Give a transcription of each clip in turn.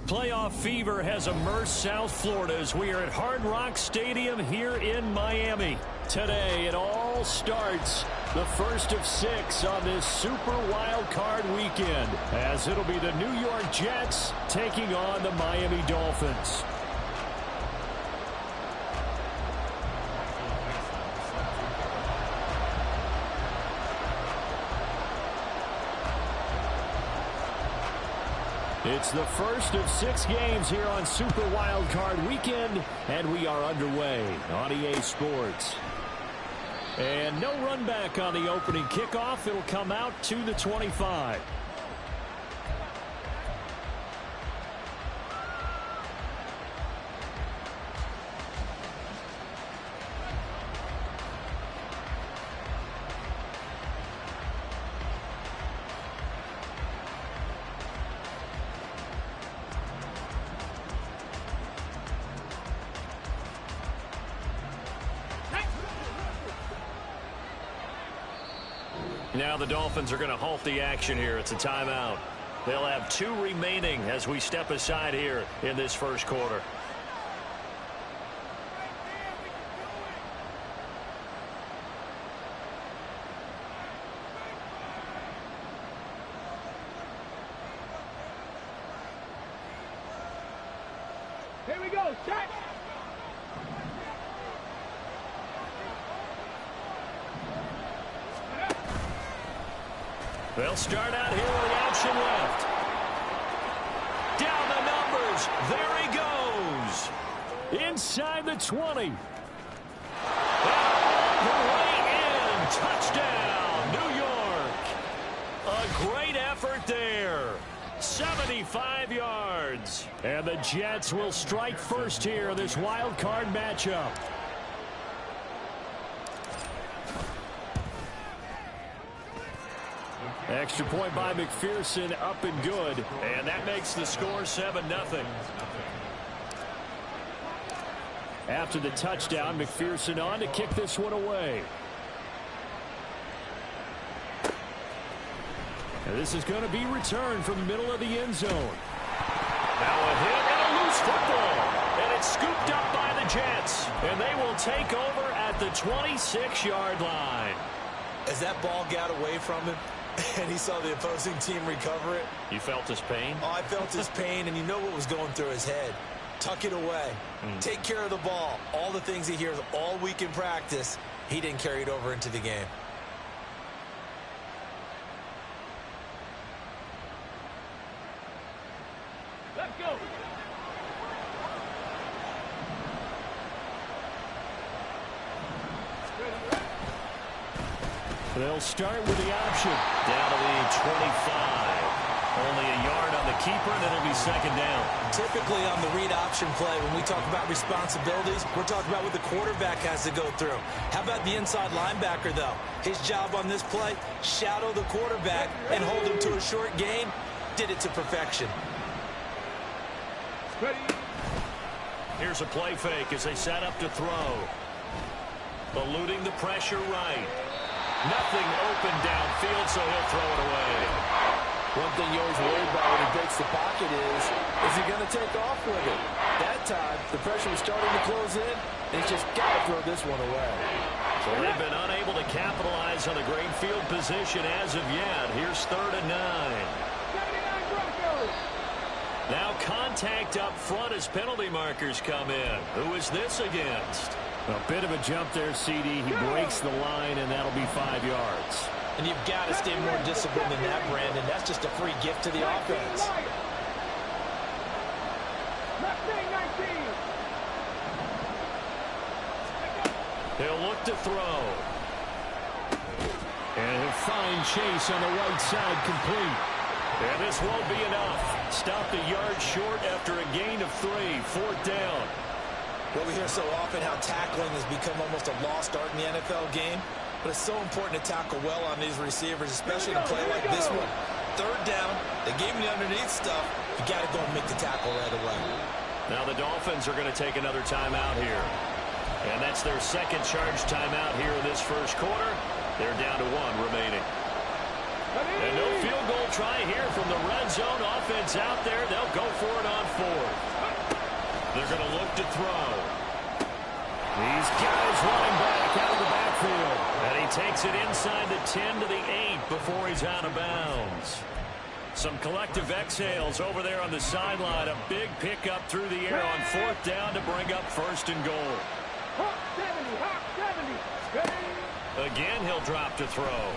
Playoff fever has immersed South Florida as we are at Hard Rock Stadium here in Miami. Today, it all starts the first of 6 on this Super Wild Card weekend, as it'll be the New York Jets taking on the Miami Dolphins. It's the first of 6 games here on Super Wild Card weekend, and we are underway on EA Sports. And no run back on the opening kickoff. It'll come out to the 25. Now the Dolphins are going to halt the action here. It's a timeout. They'll have 2 remaining as we step aside here in this first quarter. Here we go. Check. They'll start out here with the option left. Down the numbers. There he goes. Inside the 20. And all the way in. Touchdown, New York. A great effort there. 75 yards. And the Jets will strike first here in this wild card matchup. Extra point by McPherson, up and good. And that makes the score 7-0. After the touchdown, McPherson on to kick this one away. And this is going to be returned from the middle of the end zone. Now a hit and a loose football. And it's scooped up by the Jets. And they will take over at the 26-yard line. As that ball got away from him, and he saw the opposing team recover it. You felt his pain? Oh, I felt his pain, and you know what was going through his head. Tuck it away. Take care of the ball. All the things he hears all week in practice, he didn't carry it over into the game. Let's go. They'll start with the option. Down to the 25. Only a yard on the keeper, and it'll be second down. Typically on the read option play, when we talk about responsibilities, we're talking about what the quarterback has to go through. How about the inside linebacker, though? His job on this play, shadow the quarterback and hold him to a short gain. Did it to perfection. Ready. Here's a play fake as they set up to throw. Eluding the pressure right. Nothing open downfield, so he'll throw it away. One thing you always worry about when he breaks the pocket is he going to take off with it? That time, the pressure was starting to close in, and he's just got to throw this one away. So they've been unable to capitalize on the great field position as of yet. Here's 3rd and 9. 79 Broncos. Now contact up front as penalty markers come in. Who is this against? A bit of a jump there, CD. He breaks the line, and that'll be 5 yards. And you've got to stay more disciplined than that, Brandon. That's just a free gift to the offense. He'll look to throw. And he'll find Chase on the right side complete. And this won't be enough. Stopped a yard short after a gain of 3. 4th down. Well, we hear so often how tackling has become almost a lost art in the NFL game. But it's so important to tackle well on these receivers, especially in a play like this one. 3rd down, they gave him the underneath stuff. You got to go and make the tackle right away. Now the Dolphins are going to take another timeout here. And that's their second charge timeout here in this first quarter. They're down to 1 remaining. And no field goal try here from the red zone. Offense out there. They'll go for it on fourth. They're going to look to throw. He's got his running back out of the backfield. And he takes it inside the 10 to the 8 before he's out of bounds. Some collective exhales over there on the sideline. A big pickup through the air on fourth down to bring up first and goal. Hawk 70. Again, he'll drop to throw.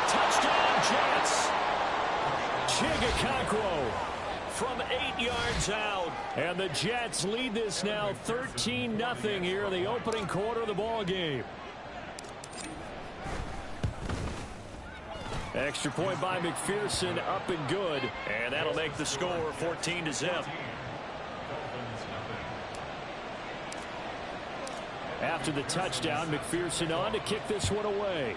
Touchdown, Jets. Chigakakwo from 8 yards out. And the Jets lead this now 13-0 here in the opening quarter of the ball game. Extra point by McPherson, up and good. And that'll make the score 14-0. After the touchdown, McPherson on to kick this one away.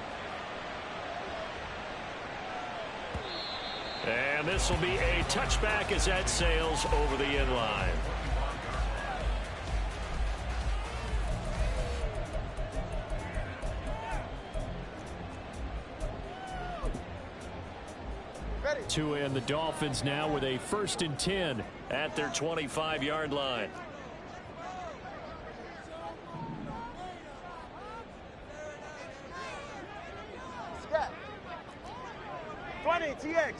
And this will be a touchback as that sails over the end line. Tua and the Dolphins now with a 1st and 10 at their 25-yard line. Scott. 20 TX.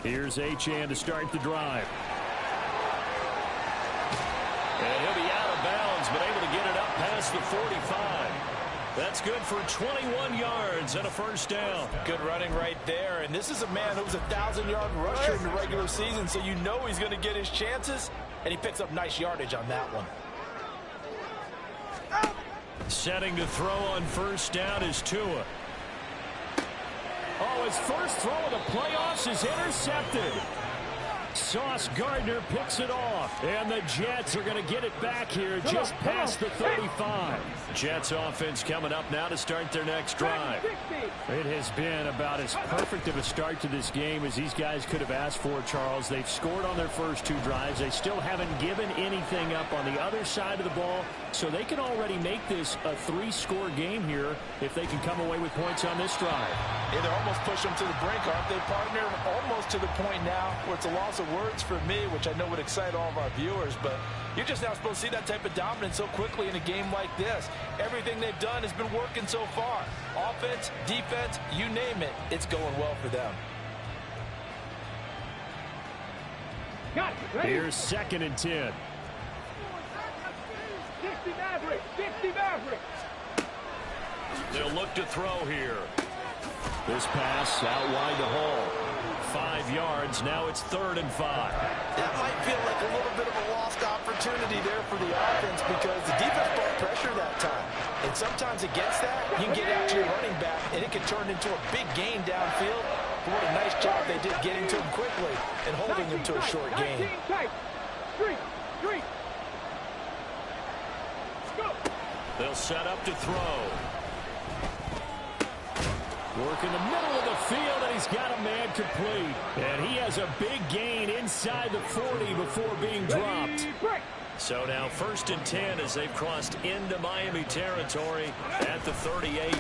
Here's Achane to start the drive. And he'll be out of bounds, but able to get it up past the 45. That's good for 21 yards and a first down. Good running right there. And this is a man who was a 1,000-yard rusher in the regular season, so you know he's going to get his chances, and he picks up nice yardage on that one. Setting to throw on first down is Tua. Oh, his first throw of the playoffs is intercepted. Sauce Gardner picks it off. And the Jets are going to get it back here just past the 35. Jets offense coming up now to start their next drive. It has been about as perfect of a start to this game as these guys could have asked for, Charles. They've scored on their first 2 drives. They still haven't given anything up on the other side of the ball, so they can already make this a 3-score game here if they can come away with points on this drive. Yeah, they're almost pushing them to the brink, aren't they, partner? Almost to the point now where it's a loss of words for me, which I know would excite all of our viewers, but you're just now supposed to see that type of dominance so quickly in a game like this. Everything they've done has been working so far. Offense, defense, you name it, it's going well for them. Here's 2nd and 10. 60 Mavericks. 60 Mavericks. They'll look to throw here. This pass out wide to Hall. 5 yards. Now it's 3rd and 5. That might feel like a little bit of a lost opportunity there for the offense because the defense brought pressure that time. And sometimes against that, you can get out to your running back, and it can turn into a big gain downfield. But what a nice job they did getting to him quickly and holding him to a short gain. They'll set up to throw. Work in the middle of the field, and he's got a man complete. And he has a big gain inside the 40 before being dropped. So now 1st and 10 as they've crossed into Miami territory at the 38.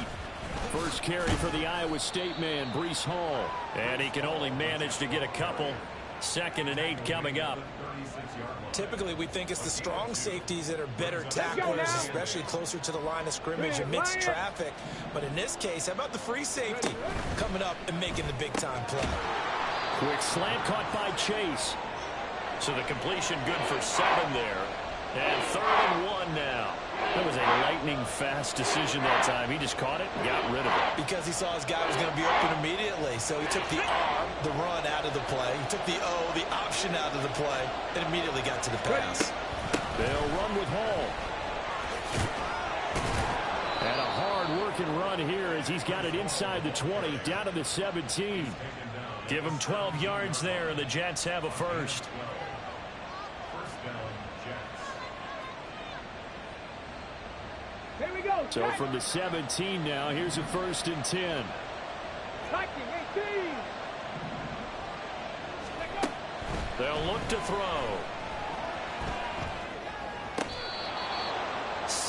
First carry for the Iowa State man, Breece Hall. And he can only manage to get a couple. 2nd and 8 coming up. Typically, we think it's the strong safeties that are better tacklers, especially closer to the line of scrimmage amidst traffic. But in this case, how about the free safety coming up and making the big-time play? Quick slant caught by Chase. So the completion good for 7 there. And 3rd and 1 now. That was a lightning-fast decision that time. He just caught it and got rid of it. Because he saw his guy was going to be open immediately. So he took the R, the run, out of the play. He took the O, the option, out of the play, and immediately got to the pass. They'll run with Hall. And a hard-working run here as he's got it inside the 20, down to the 17. Give him 12 yards there, and the Jets have a first. Here we go. So from the 17 now, here's a 1st and 10. 18. They'll look to throw.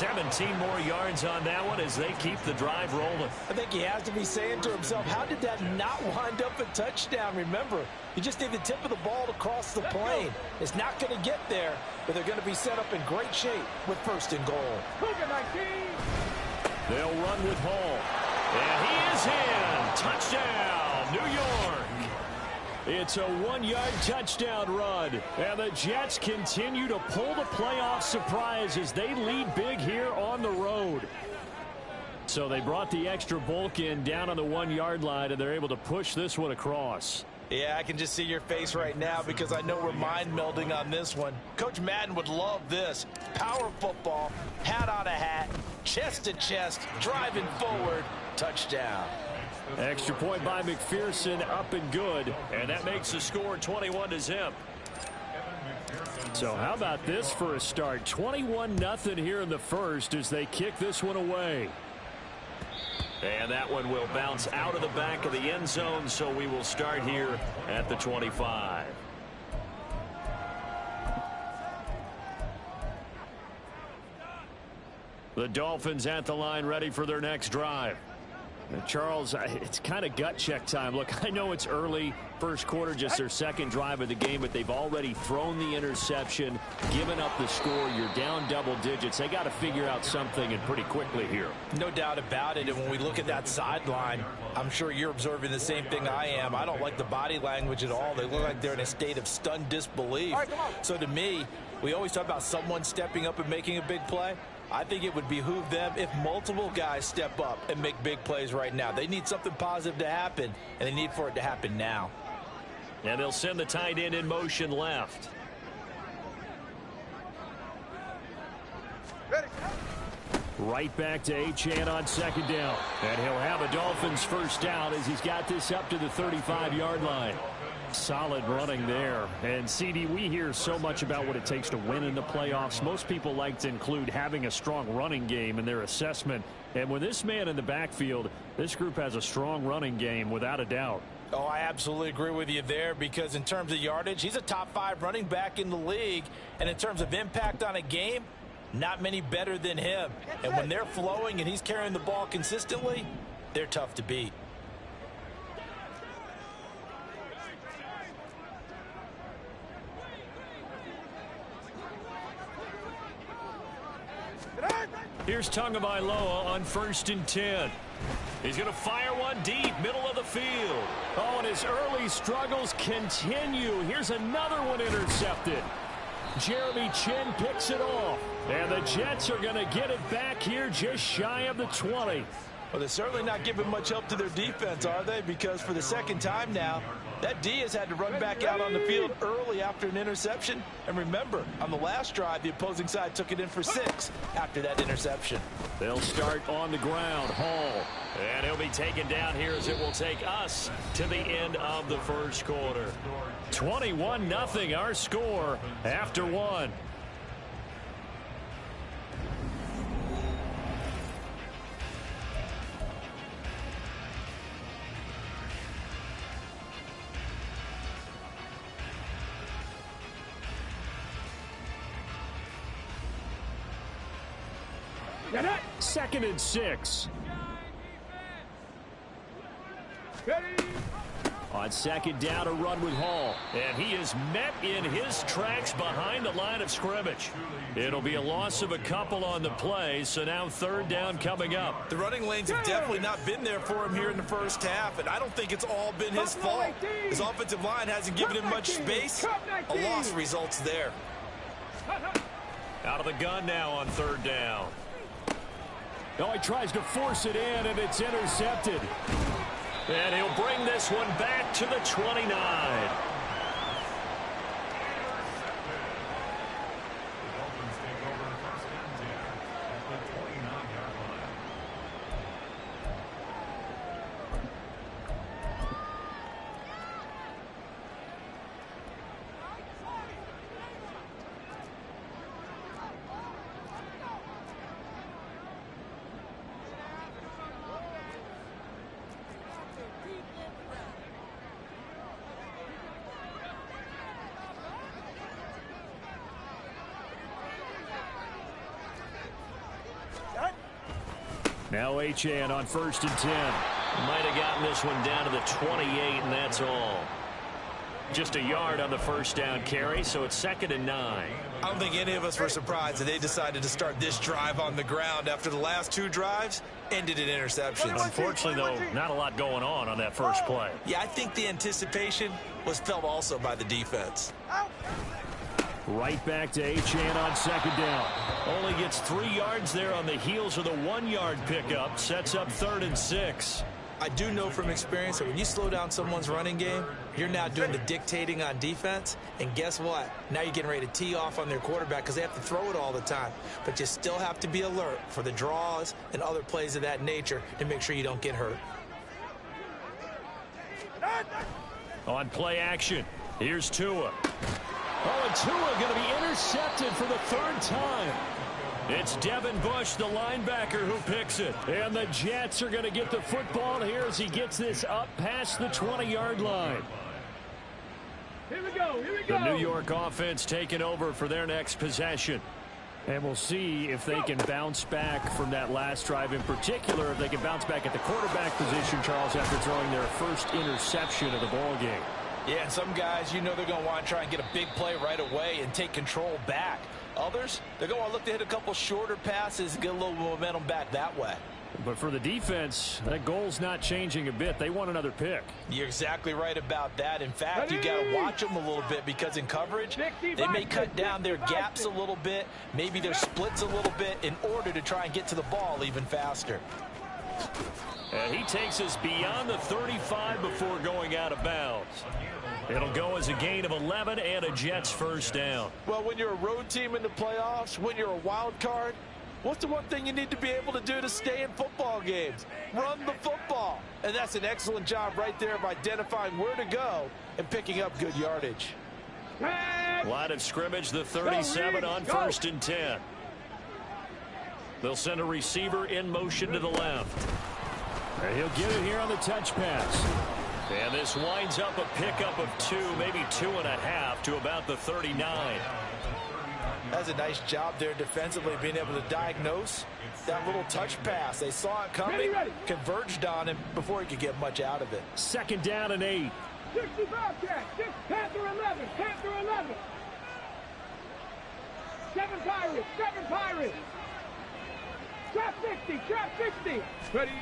17 more yards on that one as they keep the drive rolling. I think he has to be saying to himself, how did that not wind up a touchdown? Remember, you just need the tip of the ball to cross the plane. It's not going to get there, but they're going to be set up in great shape with 1st and goal. They'll run with Hall. And he is in. Touchdown, New York. It's a 1-yard touchdown run. And the Jets continue to pull the playoff surprise as they lead big here on the road. So they brought the extra bulk in down on the 1-yard line, and they're able to push this one across. Yeah, I can just see your face right now because I know we're mind melding on this one. Coach Madden would love this. Power football, hat on a hat, chest to chest, driving forward, touchdown. Extra point by McPherson, up and good, and that makes the score 21-0. So how about this for a start? 21-0 here in the first as they kick this one away. And that one will bounce out of the back of the end zone, so we will start here at the 25. The Dolphins at the line, ready for their next drive. Charles, it's kind of gut check time. Look, I know it's early, first quarter, just their second drive of the game, but they've already thrown the interception, given up the score. You're down double digits. They got to figure out something, and pretty quickly here. No doubt about it. And when we look at that sideline, I'm sure you're observing the same thing I am. I don't like the body language at all. They look like they're in a state of stunned disbelief. So to me, we always talk about someone stepping up and making a big play. I think it would behoove them if multiple guys step up and make big plays right now. They need something positive to happen, and they need for it to happen now. And they'll send the tight end in motion left. Right back to Achane on 2nd down. And he'll have a Dolphins first down as he's got this up to the 35-yard line. Solid running there. And CD, we hear so much about what it takes to win in the playoffs. Most people like to include having a strong running game in their assessment. And with this man in the backfield, this group has a strong running game without a doubt. Oh, I absolutely agree with you there, because in terms of yardage, he's a top 5 running back in the league. And in terms of impact on a game, not many better than him. And when they're flowing and he's carrying the ball consistently, they're tough to beat. Here's Tagovailoa on 1st and 10. He's going to fire one deep, middle of the field. Oh, and his early struggles continue. Here's another one intercepted. Jeremy Chin picks it off. And the Jets are going to get it back here just shy of the 20. Well, they're certainly not giving much help to their defense, are they? Because for the second time now, that D has had to run back out on the field early after an interception. And remember, on the last drive, the opposing side took it in for 6 after that interception. They'll start on the ground. Hall. And he'll be taken down here as it will take us to the end of the first quarter. 21-0 our score after 1. Second and 6. On 2nd down, a run with Hall. And he is met in his tracks behind the line of scrimmage. It'll be a loss of a couple on the play, so now 3rd down coming up. The running lanes have definitely not been there for him here in the first half, and I don't think it's all been his fault. His offensive line hasn't given him much space. A loss results there. Out of the gun now on 3rd down. Oh, he tries to force it in, and it's intercepted. And he'll bring this one back to the 29. Now Achane on 1st and 10. Might have gotten this one down to the 28, and that's all. Just a yard on the first down carry, so it's 2nd and 9. I don't think any of us were surprised that they decided to start this drive on the ground after the last 2 drives ended in interceptions. Unfortunately, though, not a lot going on that first play. Yeah, I think the anticipation was felt also by the defense. Right back to Achane on 2nd down. Only gets 3 yards there on the heels of the 1-yard pickup. Sets up 3rd and 6. I do know from experience that when you slow down someone's running game, you're now doing the dictating on defense. And guess what? Now you're getting ready to tee off on their quarterback because they have to throw it all the time. But you still have to be alert for the draws and other plays of that nature to make sure you don't get hurt. On play action, here's Tua. Oh, and Tua going to be intercepted for the 3rd time. It's Devin Bush, the linebacker, who picks it. And the Jets are going to get the football here as he gets this up past the 20-yard line. Here we go, here we go. The New York offense taking over for their next possession. And we'll see if they can bounce back from that last drive, in particular, if they can bounce back at the quarterback position, Charles, after throwing their first interception of the ball game. Yeah, and some guys, you know they're going to want to try and get a big play right away and take control back. Others, they're going to look to hit a couple shorter passes and get a little momentum back that way. But for the defense, that goal's not changing a bit. They want another pick. You're exactly right about that. In fact, you got to watch them a little bit because in coverage, they may cut down their gaps a little bit, maybe their splits a little bit in order to try and get to the ball even faster. And he takes us beyond the 35 before going out of bounds. It'll go as a gain of 11 and a Jets first down. Well, when you're a road team in the playoffs, when you're a wild card, what's the one thing you need to be able to do to stay in football games? Run the football. And that's an excellent job right there of identifying where to go and picking up good yardage. Line of scrimmage, the 37 on 1st and 10. They'll send a receiver in motion to the left. And he'll get it here on the touch pass. And this winds up a pickup of 2, maybe 2.5 to about the 39. That's a nice job there defensively, being able to diagnose that little touch pass. They saw it coming, converged on him before he could get much out of it. 2nd down and 8. 65 catch. Panther 11. Panther 11. 7 Pirates. 7 Pirates. Trap 60. Trap 60. Ready.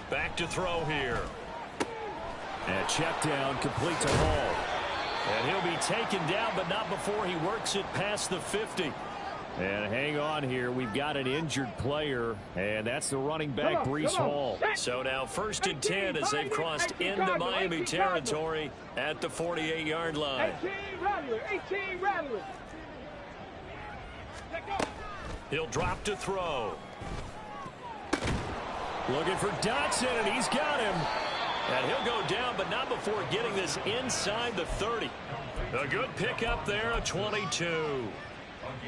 Back to throw here. And check down, complete to Hall. And he'll be taken down, but not before he works it past the 50. And hang on here. We've got an injured player, and that's the running back, Breece Hall. So now 1st and 10 as they've crossed into Miami territory at the 48-yard line. 18 Rattler. 18 Rattler. He'll drop to throw. Looking for Dotson, and he's got him. And he'll go down, but not before getting this inside the 30. A good pickup there, a 22.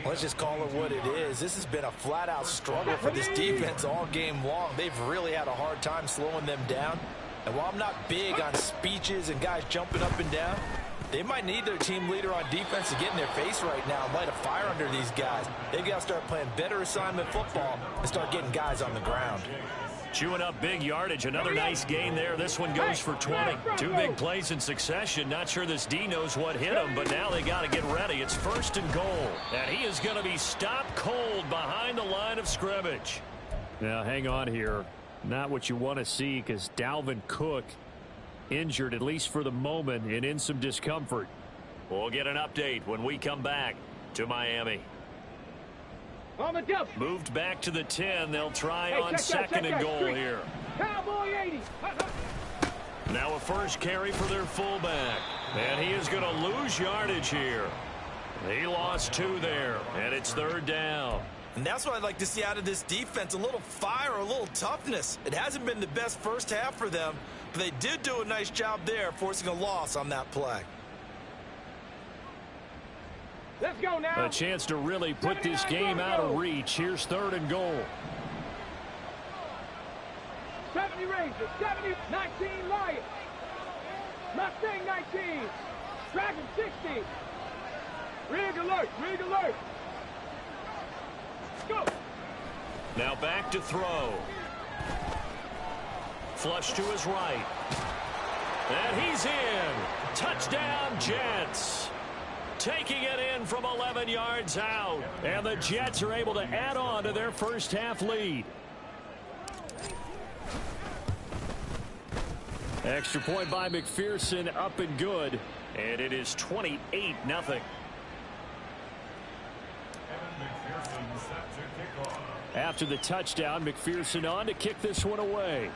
Let's just call it what it is. This has been a flat-out struggle for this defense all game long. They've really had a hard time slowing them down. And while I'm not big on speeches and guys jumping up and down, they might need their team leader on defense to get in their face right now and light a fire under these guys. They've got to start playing better assignment football and start getting guys on the ground. Chewing up big yardage. Another nice gain there. This one goes for 20. 2 big plays in succession. Not sure this D knows what hit him, but now they got to get ready. It's 1st and goal. And he is going to be stopped cold behind the line of scrimmage. Now, hang on here. Not what you want to see because Dalvin Cook injured, at least for the moment, and in some discomfort. We'll get an update when we come back to Miami. On the jump. Moved back to the 10. They'll try on 2nd and goal here. Cowboy 80. Now a first carry for their fullback. And he is going to lose yardage here. He lost 2 there, and it's 3rd down. And that's what I'd like to see out of this defense, a little fire, a little toughness. It hasn't been the best first half for them, but they did do a nice job there, forcing a loss on that play. Let's go now. A chance to really put this game out of reach. Here's 3rd and goal. 70 Rangers, 70, 19 Lions. Mustang 19. Dragon 60. Rig alert, rig alert. Go. Now back to throw. Flush to his right. And he's in. Touchdown, Jets. Taking it in from 11 yards out. And the Jets are able to add on to their first half lead. Extra point by McPherson, up and good. And it is 28-0. After the touchdown, McPherson on to kick this one away.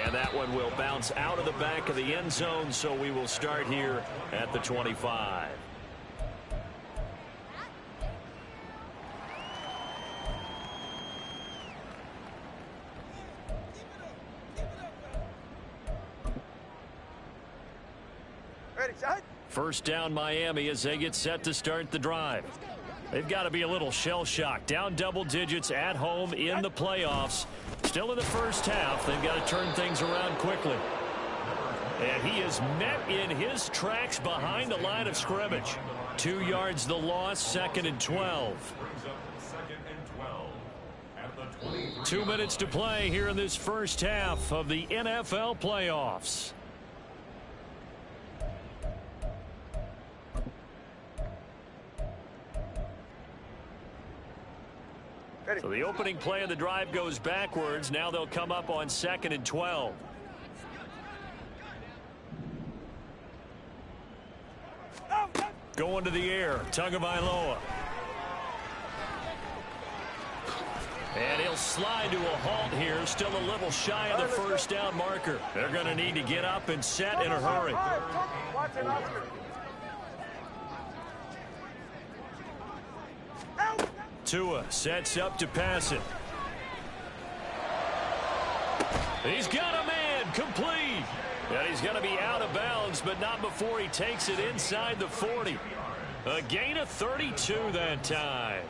And that one will bounce out of the back of the end zone, so we will start here at the 25. First down Miami as they get set to start the drive. They've got to be a little shell-shocked. Down double digits at home in the playoffs. Still in the first half. They've got to turn things around quickly. And he is met in his tracks behind the line of scrimmage. 2 yards the loss, 2nd and 12. 2 minutes to play here in this first half of the NFL playoffs. So the opening play of the drive goes backwards. Now they'll come up on 2nd and 12. Going to the air. Tagovailoa. And he'll slide to a halt here. Still a little shy of the first down marker. They're going to need to get up and set in a hurry. Tua sets up to pass it. He's got a man complete. And he's going to be out of bounds, but not before he takes it inside the 40. A gain of 32 that time.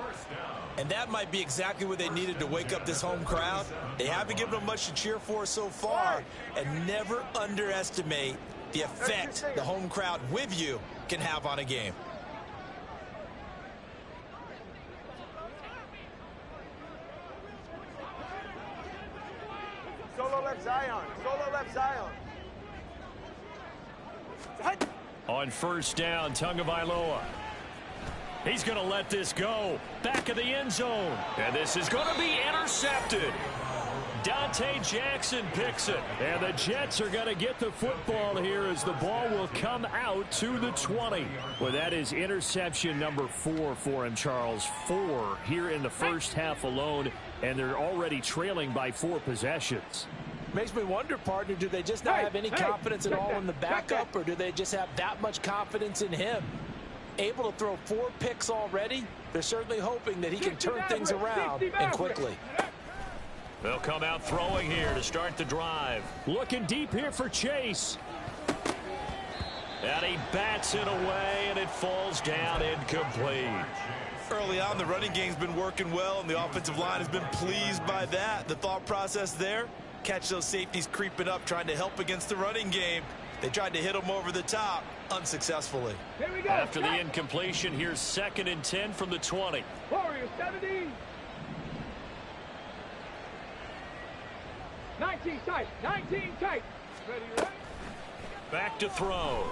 And that might be exactly what they needed to wake up this home crowd. They haven't given them much to cheer for so far. And never underestimate the effect the home crowd with you can have on a game. Solo left Zion. Solo left Zion. On first down, Tagovailoa. He's going to let this go. Back of the end zone. And this is going to be intercepted. Dante Jackson picks it. And the Jets are going to get the football here as the ball will come out to the 20. Well, that is interception number 4 for him, Charles. 4 here in the first half alone. And they're already trailing by 4 possessions. Makes me wonder, partner, do they just not have any confidence at all in the backup, or do they just have that much confidence in him? Able to throw 4 picks already, they're certainly hoping that he can turn things around and quickly. They'll come out throwing here to start the drive. Looking deep here for Chase. And he bats it away, and it falls down incomplete. Early on, the running game's been working well, and the offensive line has been pleased by that. The thought process there, catch those safeties creeping up, trying to help against the running game. They tried to hit them over the top, unsuccessfully. Here we go. After the incompletion, here's 2nd and 10 from the 20. Warriors 70. 19 tight. 19 tight. Ready, ready. Back to throw.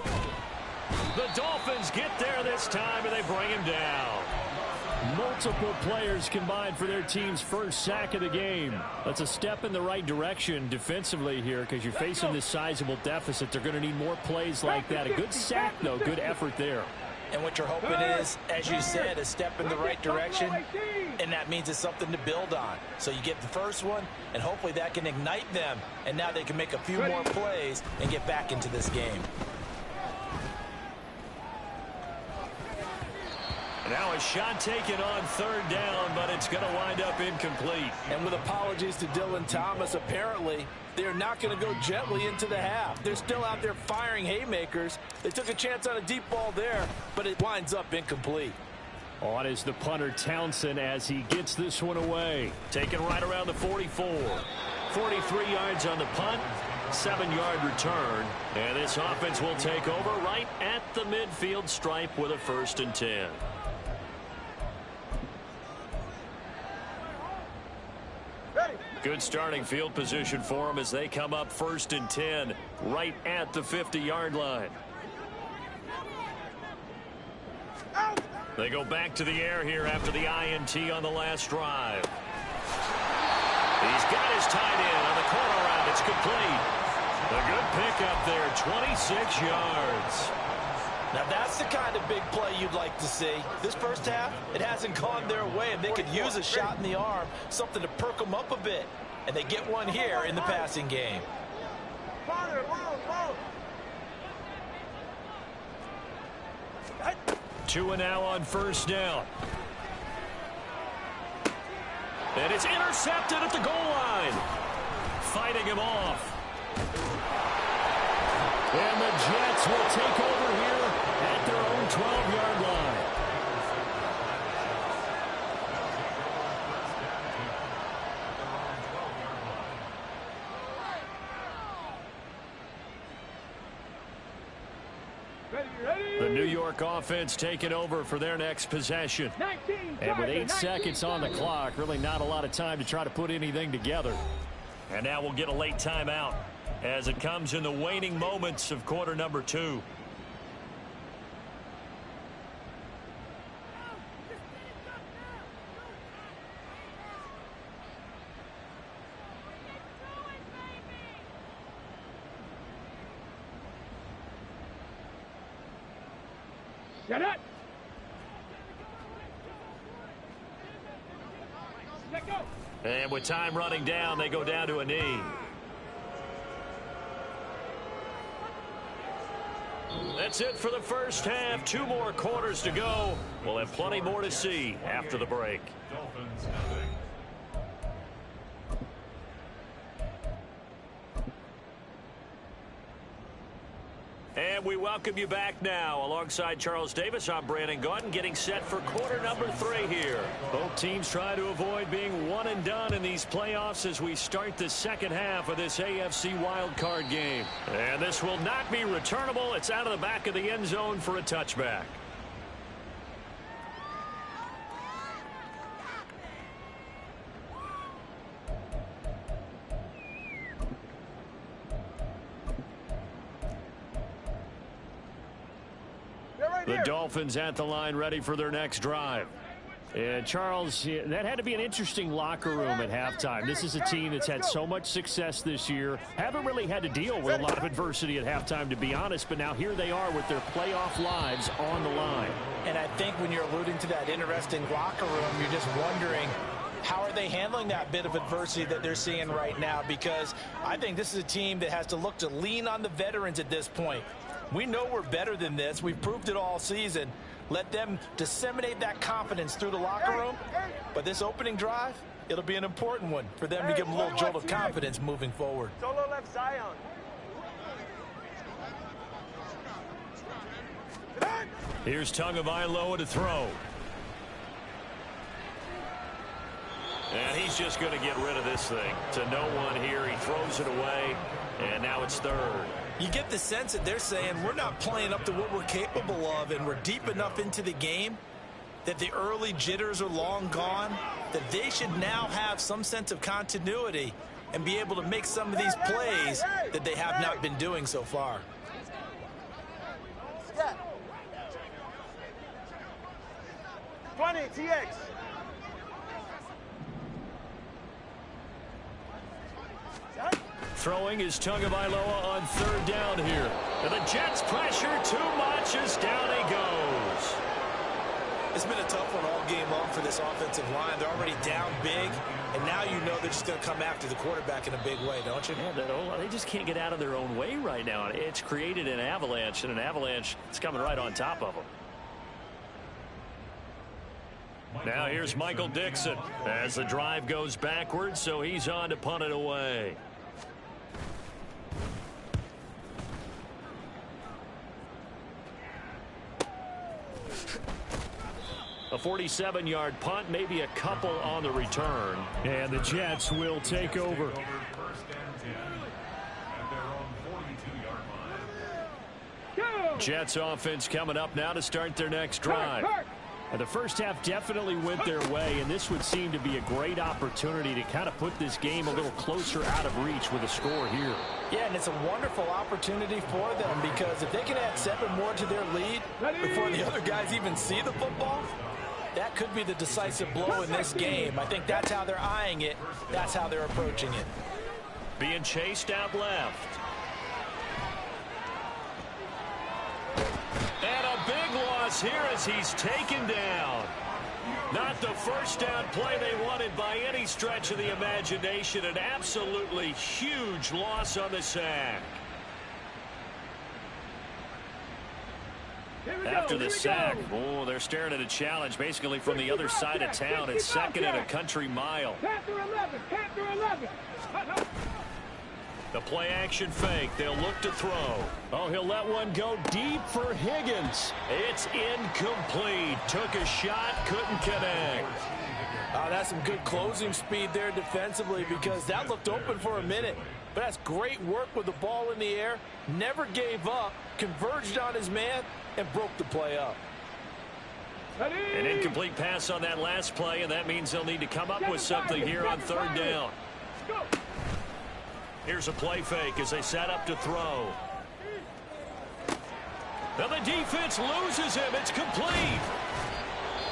The Dolphins get there this time, and they bring him down. Multiple players combined for their team's first sack of the game. That's a step in the right direction defensively here because you're facing this sizable deficit. They're going to need more plays like that. A good sack, though. Good effort there. And what you're hoping is, as you said, a step in the right direction, and that means it's something to build on. So you get the first one, and hopefully that can ignite them, and now they can make a few more plays and get back into this game. Now a shot taken on 3rd down, but it's going to wind up incomplete. And with apologies to Dylan Thomas, apparently they're not going to go gently into the half. They're still out there firing haymakers. They took a chance on a deep ball there, but it winds up incomplete. On is the punter Townsend as he gets this one away. Taken right around the 44. 43 yards on the punt. 7-yard return. And this offense will take over right at the midfield stripe with a 1st and 10. Good starting field position for them as they come up 1st and 10 right at the 50-yard line. They go back to the air here after the INT on the last drive. He's got his tight end on the corner route. It's complete. A good pickup there, 26 yards. Now that's the kind of big play you'd like to see. This first half, it hasn't gone their way, and they could use a shot in the arm, something to perk them up a bit. And they get one here in the passing game. 2 and now on 1st down. And it's intercepted at the goal line. Fighting him off. And the Jets will take over here at their own 12-yard line. The New York offense taking over for their next possession. And with 8 seconds on the clock, really not a lot of time to try to put anything together. And now we'll get a late timeout as it comes in the waning moments of quarter number 2. Get it! Let go! And with time running down, they go down to a knee. That's it for the first half. 2 more quarters to go. We'll have plenty more to see after the break. And we welcome you back now. Alongside Charles Davis, I'm Brandon Gaudin, getting set for quarter number 3 here. Both teams try to avoid being one and done in these playoffs as we start the second half of this AFC wildcard game. And this will not be returnable. It's out of the back of the end zone for a touchback. The Dolphins at the line ready for their next drive. And Charles, that had to be an interesting locker room at halftime. This is a team that's had so much success this year. Haven't really had to deal with a lot of adversity at halftime, to be honest. But now here they are with their playoff lives on the line. And I think when you're alluding to that interesting locker room, you're just wondering, how are they handling that bit of adversity that they're seeing right now? Because I think this is a team that has to look to lean on the veterans at this point. We know we're better than this. We've proved it all season. Let them disseminate that confidence through the locker room. But this opening drive, it'll be an important one for them to give them a little jolt of confidence moving forward. Solo left Zion. Here's Tagovailoa to throw. And he's just going to get rid of this thing. To no one here. He throws it away. And now it's 3rd. You get the sense that they're saying we're not playing up to what we're capable of, and we're deep enough into the game that the early jitters are long gone, that they should now have some sense of continuity and be able to make some of these plays that they have not been doing so far. 20, TX. Throwing is Tagovailoa on 3rd down here. And the Jets pressure too much as down he goes. It's been a tough one all game long for this offensive line. They're already down big, and now you know they're just going to come after the quarterback in a big way, don't you? Yeah, they just can't get out of their own way right now. It's created an avalanche, and an avalanche is coming right on top of them. Now here's Michael Dixon as the drive goes backwards, so he's on to punt it away. A 47-yard punt, maybe a couple on the return. And the Jets will take over. Jets offense coming up now to start their next drive. The first half definitely went their way, and this would seem to be a great opportunity to kind of put this game a little closer out of reach with a score here. Yeah, and it's a wonderful opportunity for them because if they can add 7 more to their lead before the other guys even see the football, that could be the decisive blow in this game. I think that's how they're eyeing it. That's how they're approaching it. Being chased out left. And a big loss here as he's taken down. Not the first down play they wanted by any stretch of the imagination. An absolutely huge loss on the sack. After the sack, oh, they're staring at a challenge basically from the other side of town. It's second and a country mile. Panther 11, Panther 11. The play action fake. They'll look to throw. Oh, he'll let one go deep for Higgins. It's incomplete. Took a shot, couldn't connect. That's some good closing speed there defensively because that looked open for a minute. But that's great work with the ball in the air. Never gave up, converged on his man, and broke the play up. An incomplete pass on that last play, and that means they'll need to come up with something here on third down. Here's a play fake as they set up to throw. Now the defense loses him. It's complete.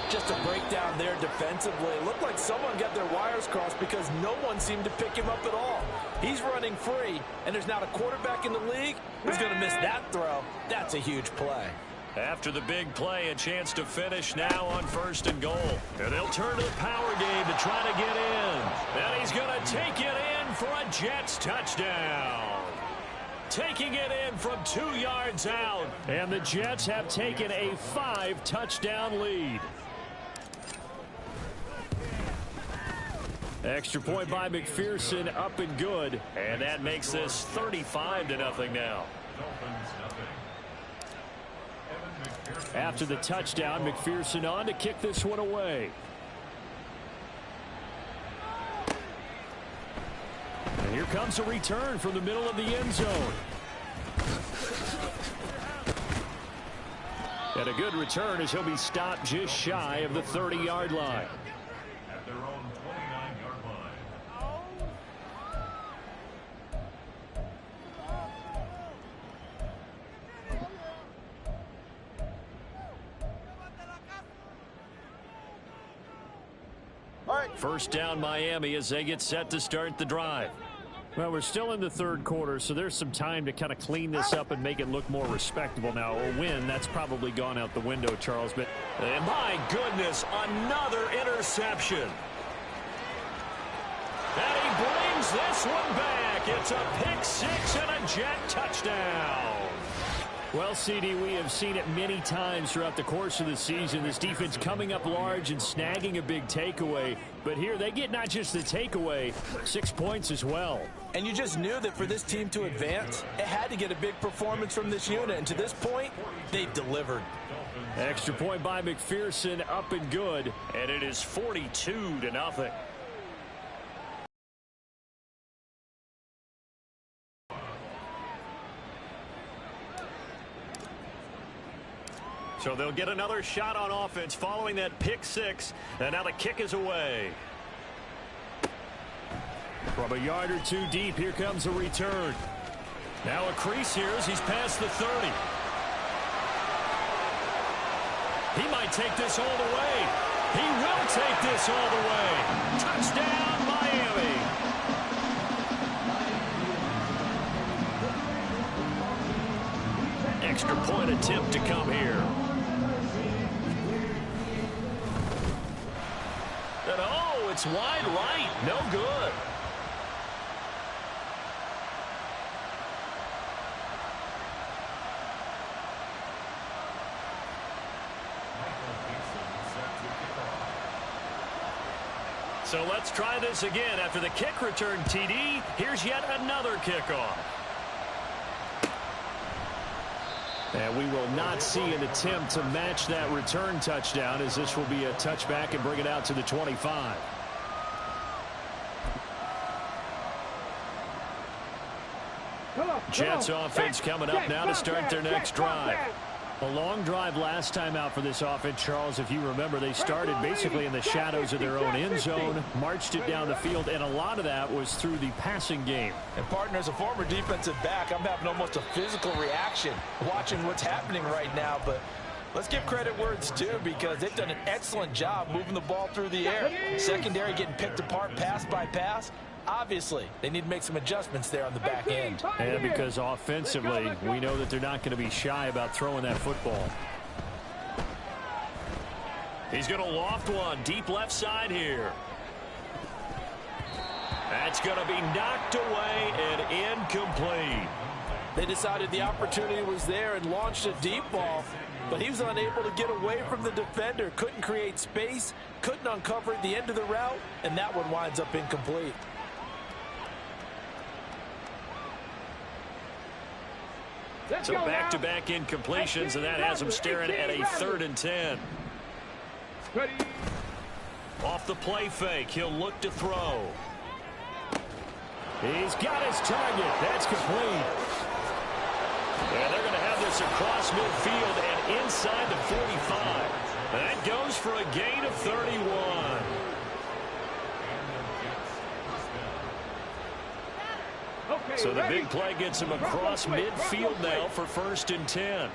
Just a breakdown there defensively. It looked like someone got their wires crossed because no one seemed to pick him up at all. He's running free, and there's not a quarterback in the league who's going to miss that throw. That's a huge play. After the big play, a chance to finish now on 1st and goal. And they'll turn to the power game to try to get in. And he's going to take it in for a Jets touchdown. Taking it in from 2 yards out. And the Jets have taken a 5-touchdown lead. Extra point by McPherson, up and good. And that makes this 35-0 now. After the touchdown, McPherson on to kick this one away. And here comes a return from the middle of the end zone. And a good return as he'll be stopped just shy of the 30-yard line. At their own 29-yard line. First down Miami as they get set to start the drive. Well, we're still in the third quarter, so there's some time to kind of clean this up and make it look more respectable now. A win, that's probably gone out the window, Charles. But and my goodness, another interception. And he brings this one back. It's a pick six and a Jet touchdown. Well, CD, we have seen it many times throughout the course of the season. This defense coming up large and snagging a big takeaway. But here they get not just the takeaway, 6 points as well. And you just knew that for this team to advance, it had to get a big performance from this unit. And to this point, they've delivered. Extra point by McPherson, up and good. And it is 42-0. So they'll get another shot on offense following that pick six. And now the kick is away. From a yard or two deep, here comes a return. Now a crease here as he's past the 30. He might take this all the way. He will take this all the way. Touchdown, Miami. Extra point attempt to come here. And oh, it's wide right. No good. So let's try this again. After the kick return, TD, here's yet another kickoff. And we will not see an attempt to match that return touchdown, as this will be a touchback and bring it out to the 25. Jets offense coming up now to start their next drive. A long drive last time out for this offense, Charles. If you remember, they started basically in the shadows of their own end zone, marched it down the field, and a lot of that was through the passing game. And, partner, as a former defensive back, I'm having almost a physical reaction watching what's happening right now. But let's give credit where it's due, because they've done an excellent job moving the ball through the air. Secondary getting picked apart pass by pass. Obviously, they need to make some adjustments there on the back end. And because offensively, we know that they're not going to be shy about throwing that football. He's going to loft one deep left side here. That's going to be knocked away and incomplete. They decided the opportunity was there and launched a deep ball, but he was unable to get away from the defender. Couldn't create space, couldn't uncover at the end of the route, and that one winds up incomplete. So back-to-back incompletions, and that has him staring at a 3rd and 10. Off the play fake, he'll look to throw. He's got his target. That's complete. And they're going to have this across midfield and inside the 45. That goes for a gain of 31. So the big play gets him across midfield now for 1st and 10.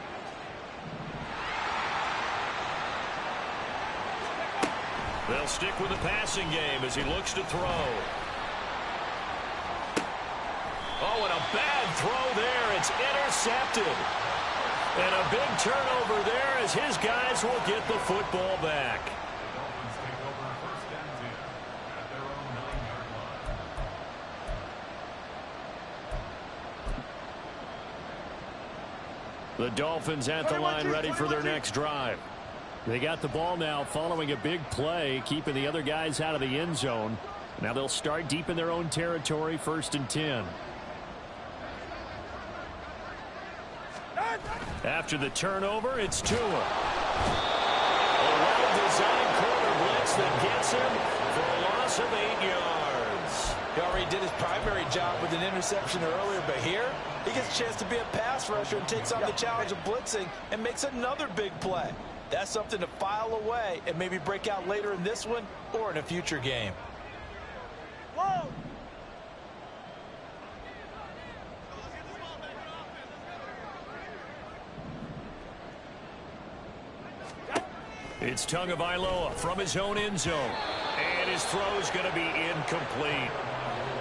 They'll stick with the passing game as he looks to throw. Oh, and a bad throw there. It's intercepted. And a big turnover there as his guys will get the football back. The Dolphins at the line ready for their next drive. They got the ball now following a big play, keeping the other guys out of the end zone. Now they'll start deep in their own territory, 1st and 10. After the turnover, it's Tua. A well-designed corner blitz that gets him for a loss of 8 yards. He already did his primary job with an interception earlier, but here he gets a chance to be a pass rusher and takes on the challenge of blitzing and makes another big play. That's something to file away and maybe break out later in this one or in a future game. Whoa! It's Tagovailoa from his own end zone. And his throw's going to be incomplete.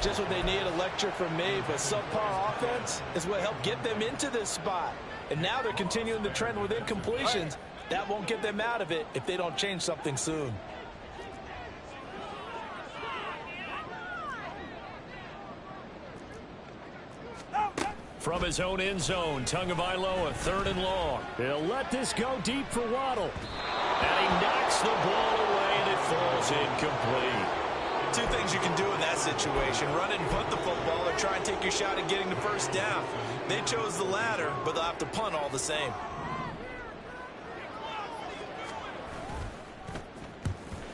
Just what they need, a lecture from me, but subpar offense is what helped get them into this spot. And now they're continuing the trend with incompletions. That won't get them out of it if they don't change something soon. From his own end zone, Tagovailoa, 3rd and long. He'll let this go deep for Waddle. And he knocks the ball away, and it falls incomplete. Two things you can do in that situation: run it and punt the football, or try and take your shot at getting the 1st down. They chose the latter, but they'll have to punt all the same.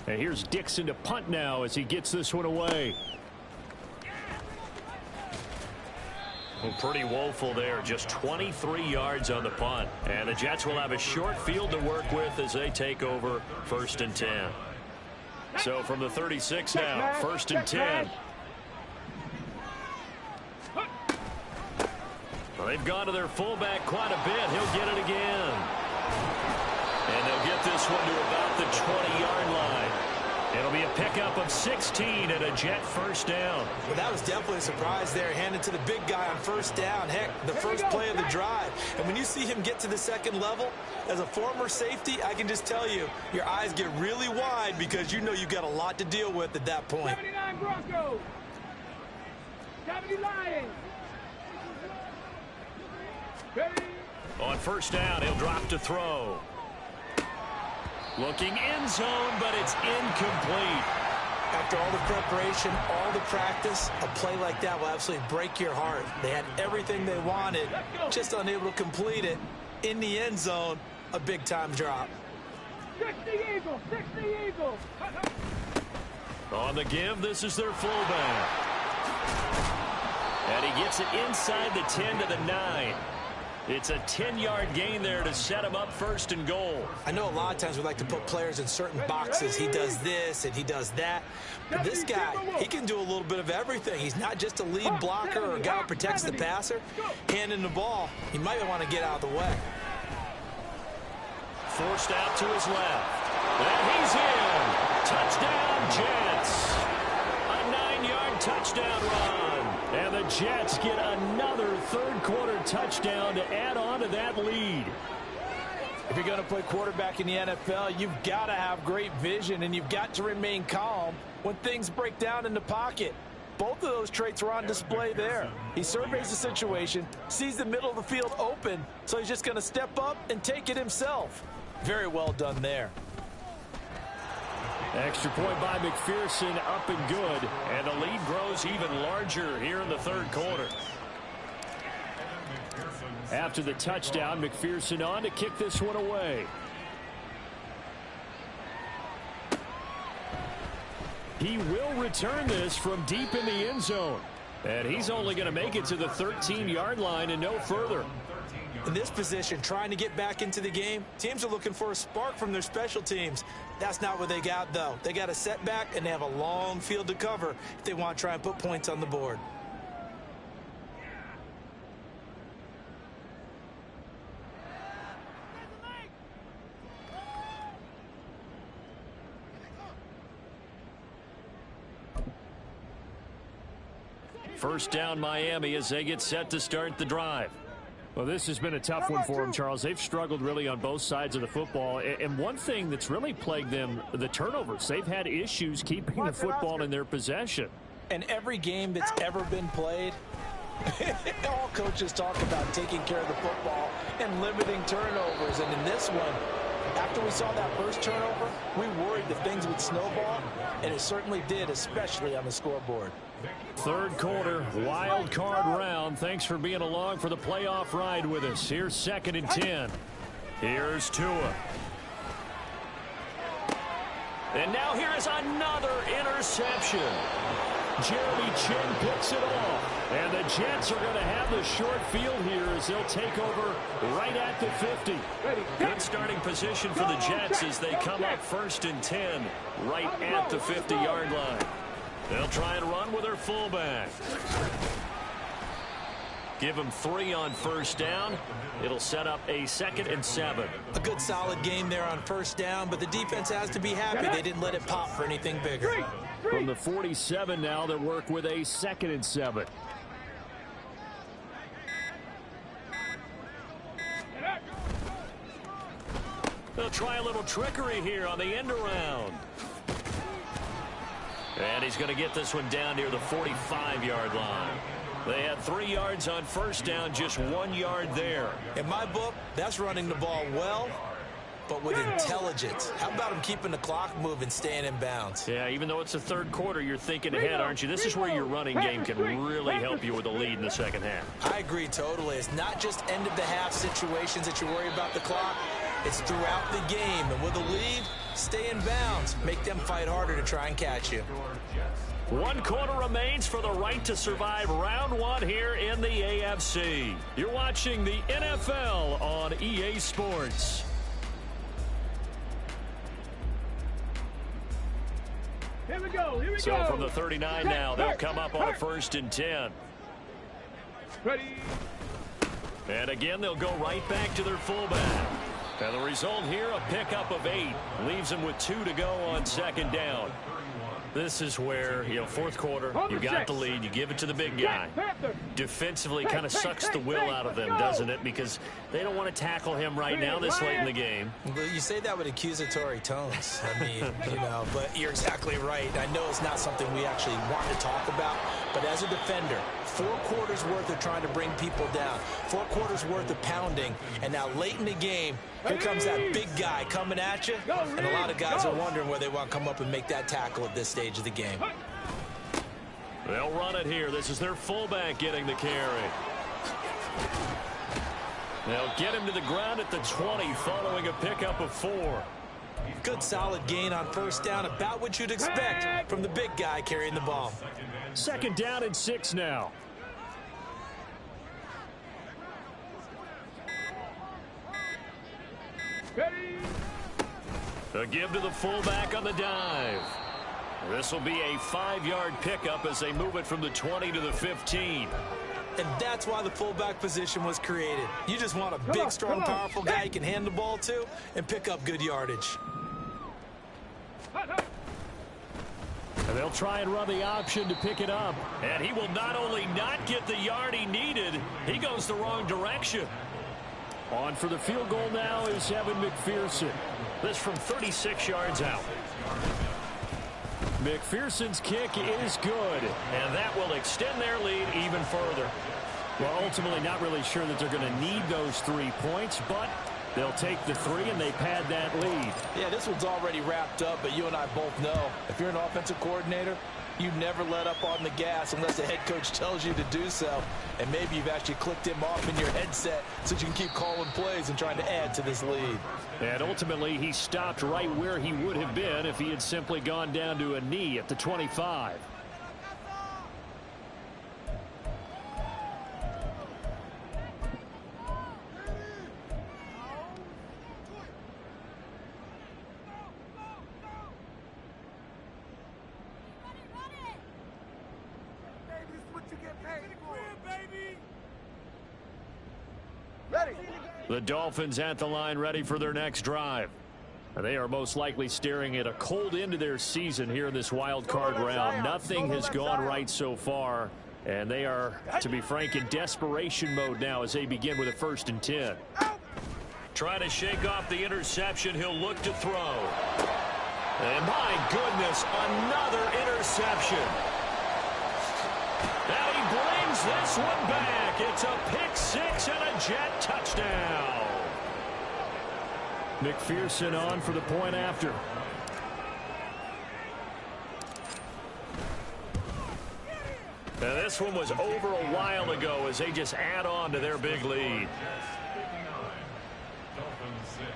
And here's Dixon to punt now as he gets this one away. Well, pretty woeful there. Just 23 yards on the punt. And the Jets will have a short field to work with as they take over 1st and 10. So from the 36 now, 1st and 10. Well, they've gone to their fullback quite a bit. He'll get it again. And they'll get this one to about the 20-yard line. It'll be a pickup of 16 and a Jet 1st down. Well, that was definitely a surprise there, handed to the big guy on 1st down. Heck, the first play of the drive. And when you see him get to the 2nd level, as a former safety, I can just tell you, your eyes get really wide because you know you've got a lot to deal with at that point. 79 Broncos. 70 Lions. On 1st down, he'll drop to throw. Looking end zone, but it's incomplete. After all the preparation, all the practice, a play like that will absolutely break your heart. They had everything they wanted, just unable to complete it. In the end zone, a big-time drop. 60 Eagles, 60 Eagles. On the give, this is their fullback. And he gets it inside the 10 to the 9. It's a 10-yard gain there to set him up first and goal. I know a lot of times we like to put players in certain boxes. He does this and he does that. But this guy, he can do a little bit of everything. He's not just a lead blocker or a guy who protects the passer. Handing the ball, he might want to get out of the way. Forced out to his left. And he's in. Touchdown, Jets. A 9-yard touchdown run. And the Jets get another third-quarter touchdown to add on to that lead. If you're going to play quarterback in the NFL, you've got to have great vision, and you've got to remain calm when things break down in the pocket. Both of those traits were on display there. He surveys the situation, sees the middle of the field open, so he's just going to step up and take it himself. Very well done there. Extra point by McPherson, up and good. And the lead grows even larger here in the third quarter. After the touchdown, McPherson on to kick this one away. He will return this from deep in the end zone. And he's only going to make it to the 13-yard line and no further. In this position, trying to get back into the game, teams are looking for a spark from their special teams. That's not what they got, though. They got a setback, and they have a long field to cover if they want to try and put points on the board. First down, Miami, as they get set to start the drive. Well, this has been a tough one for them, Charles. They've struggled really on both sides of the football. And one thing that's really plagued them, the turnovers. They've had issues keeping the football in their possession. And every game that's ever been played, all coaches talk about taking care of the football and limiting turnovers. And in this one, after we saw that first turnover, we worried that things would snowball, and it certainly did, especially on the scoreboard. Third quarter, wild card round. Thanks for being along for the playoff ride with us. Here's 2nd and 10. Here's Tua. And now here is another interception. Jeremy Chin picks it off. And the Jets are going to have the short field here as they'll take over right at the 50. Good starting position for the Jets as they come up 1st and 10 right at the 50-yard line. They'll try and run with their fullback. Give them 3 on first down. It'll set up a 2nd and 7. A good solid game there on first down, but the defense has to be happy they didn't let it pop for anything bigger. From the 47 now, they work with a 2nd and 7. They'll try a little trickery here on the end around. And he's going to get this one down near the 45-yard line. They had 3 yards on first down, just 1 yard there. In my book, that's running the ball well, but with intelligence. How about him keeping the clock moving, staying in bounds? Yeah, even though it's the third quarter, you're thinking ahead, aren't you? This is where your running game can really help you with a lead in the second half. I agree totally. It's not just end-of-the-half situations that you worry about the clock. It's throughout the game. And with a lead, stay in bounds. Make them fight harder to try and catch you. 1 quarter remains for the right to survive round 1 here in the AFC. You're watching the NFL on EA Sports. Here we go. Here we go. So from the 39 now, they'll come up on a 1st and 10. Ready. And again, they'll go right back to their fullback. And the result here, a pickup of 8. Leaves them with 2 to go on 2nd down. This is where, fourth quarter, you got the lead, you give it to the big guy. Defensively kind of sucks the will out of them, doesn't it? Because they don't want to tackle him right now this late in the game. Well, you say that with accusatory tones. I mean, but you're exactly right. I know it's not something we actually want to talk about, but as a defender, 4 quarters worth of trying to bring people down, 4 quarters worth of pounding, and now late in the game, here comes that big guy coming at you, and a lot of guys are wondering whether they want to come up and make that tackle at this stage of the game. They'll run it here. This is their fullback getting the carry. They'll get him to the ground at the 20 following a pickup of 4. Good solid gain on first down, about what you'd expect from the big guy carrying the ball. 2nd down and 6 now. Ready. A give to the fullback on the dive. This will be a 5-yard pickup as they move it from the 20 to the 15. And that's why the fullback position was created. You just want a big, strong, powerful guy you can hand the ball to and pick up good yardage. And they'll try and run the option to pick it up. And he will not only not get the yard he needed, he goes the wrong direction. On for the field goal now is Evan McPherson. This from 36 yards out. McPherson's kick is good, and that will extend their lead even further. Well, ultimately not really sure that they're going to need those 3 points, but they'll take the 3 and they pad that lead. Yeah, this one's already wrapped up, but you and I both know if you're an offensive coordinator, you never let up on the gas unless the head coach tells you to do so. And maybe you've actually clicked him off in your headset so you can keep calling plays and trying to add to this lead. And ultimately, he stopped right where he would have been if he had simply gone down to a knee at the 25. The Dolphins at the line ready for their next drive. They are most likely staring at a cold end to their season here in this wild card round. Nothing has gone right so far, and they are, to be frank, in desperation mode now as they begin with a 1st and 10. Trying to shake off the interception. He'll look to throw. And my goodness, another interception. And he brings this one back. It's a pick 6 and a Jet touchdown. McPherson on for the point after. Now this one was over a while ago as they just add on to their big lead. Dolphins 6.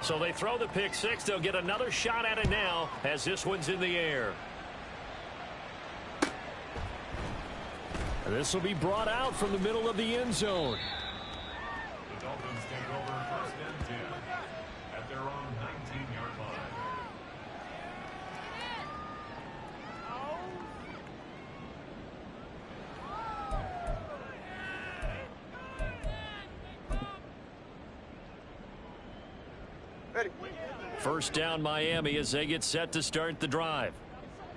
So they throw the pick 6. They'll get another shot at it now as this one's in the air. And this will be brought out from the middle of the end zone. The Dolphins take over 1st and 10 at their own 19-yard line. First down Miami as they get set to start the drive.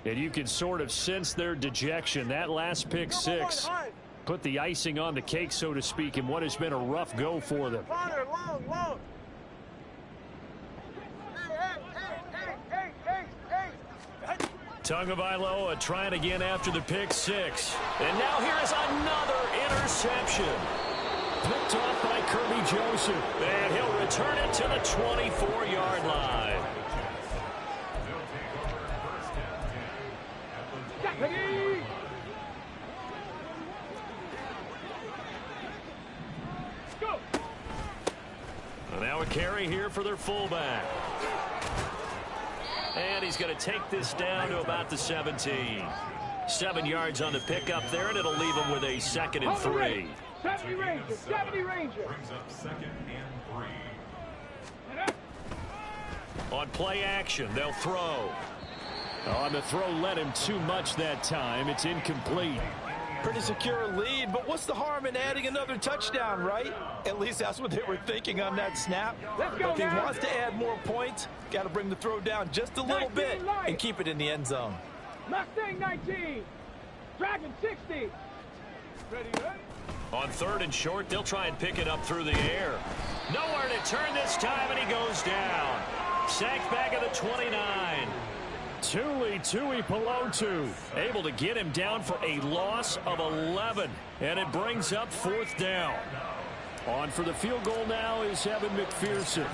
And you can sort of sense their dejection. That last pick 6 put the icing on the cake, so to speak, in what has been a rough go for them. Tagovailoa trying again after the pick 6. And now here is another interception. Picked off by Kirby Joseph. And he'll return it to the 24-yard line. They'll take over 1st and 10 at the 20. Go. And now a carry here for their fullback. And he's going to take this down to about the 17. 7 yards on the pickup there, and it'll leave him with a 2nd and 3. 70 Ranger, 70 Ranger. Brings up 2nd and 3. On play action, they'll throw. On the throw led him too much that time. It's incomplete. Pretty secure lead, but what's the harm in adding another touchdown, right? At least that's what they were thinking on that snap. Let's go, If he man. wants to add more points, got to bring the throw down just a little bit and keep it in the end zone. Mustang 19. Dragon 60. Ready, ready. On 3rd and short, they'll try and pick it up through the air. Nowhere to turn this time, and he goes down. Sacked back at the 29. Tui Pelotu able to get him down for a loss of 11. And it brings up 4th down. On for the field goal now is Evan McPherson.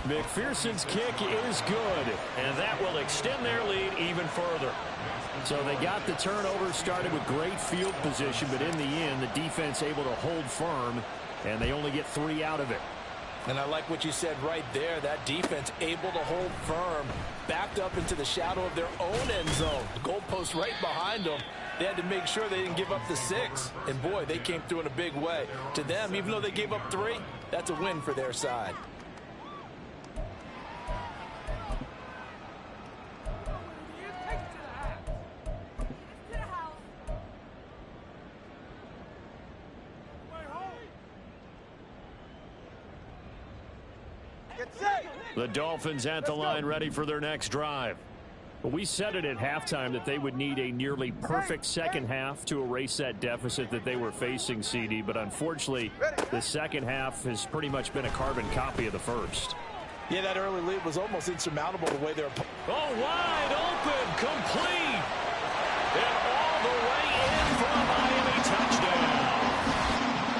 McPherson's kick is good, and that will extend their lead even further. So they got the turnover, started with great field position, but in the end, the defense able to hold firm, and they only get 3 out of it. And I like what you said right there. That defense able to hold firm, backed up into the shadow of their own end zone. The goalpost right behind them. They had to make sure they didn't give up the 6. And, boy, they came through in a big way. To them, even though they gave up 3, that's a win for their side. The Dolphins at the line ready for their next drive. But we said it at halftime that they would need a nearly perfect second half to erase that deficit that they were facing, CD. But unfortunately, the second half has pretty much been a carbon copy of the first. Yeah, that early lead was almost insurmountable the way they're... Oh, wide open, complete. And all the way in for a Miami touchdown.